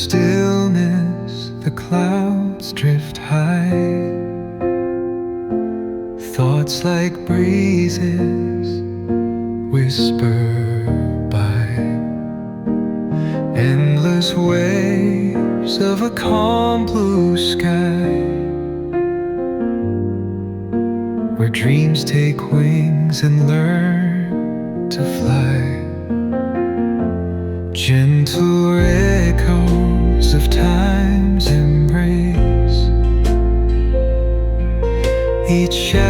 stillness the clouds drift high. Thoughts like breezes whisper by. Endless waves of a calm blue sky, where dreams take wings and learn to fly. Gentle echoes of time's embrace, each shadow